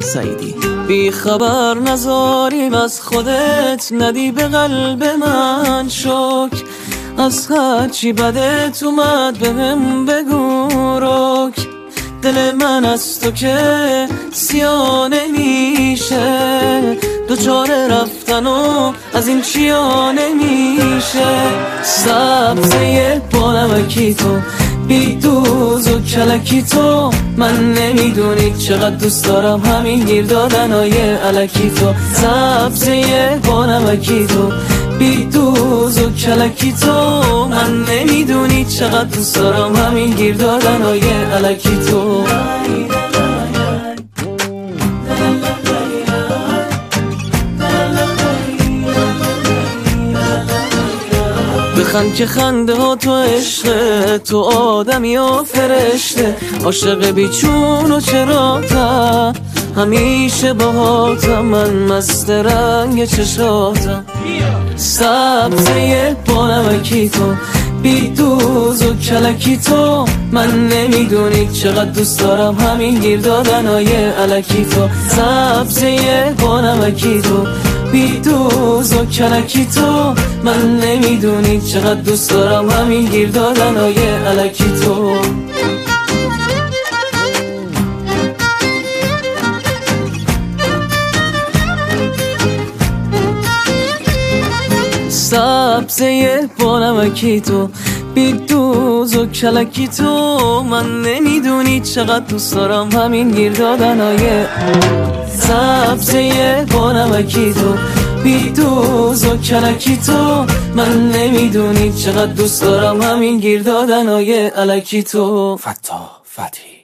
سعیدی. بی خبر نذاریم از خودت، ندی به قلب من شک، از هرچی بدت اومد بهم بگو رک. دل من از تو که سیاه نمیشه، دوچار رفتن و از این چیا نمیشه. سبزه با نمکی تو، بی دوز و کلکی تو، من نمیدونی چقدر دوست دارم همین گیر دادنای الکی تو. سبزه با نمکی تو، بی دوز و کلکی تو، من نمیدونی چقدر دوست دارم همین گیر دادنای الکی تو. بخند که خنده ها تو عشقه، تو آدمی و فرشته، عاشق بیچون و چراتم، همیشه باهاتم، من مست رنگ چشاتم. سبزه با نمکی تو، بی دوز و کلکی تو، من نمیدونی چقدر دوست دارم همین گیر دادنای الکی تو. سبزه با نمکی تو، بی دوز و کلکی تو، من نمیدونی چقدر دوست دارم همین گیر دادنای الکی تو. سبزه با نمکی تو، بی دوز و کلکی تو، من نمیدونی چقدر دوست دارم همین گیر دادنای. سبزه با نمکی تو، بی دوز و کلکی تو، من نمیدونی چقدر دوست دارم همین گیر دادنای الکی تو. فتاح فتحی.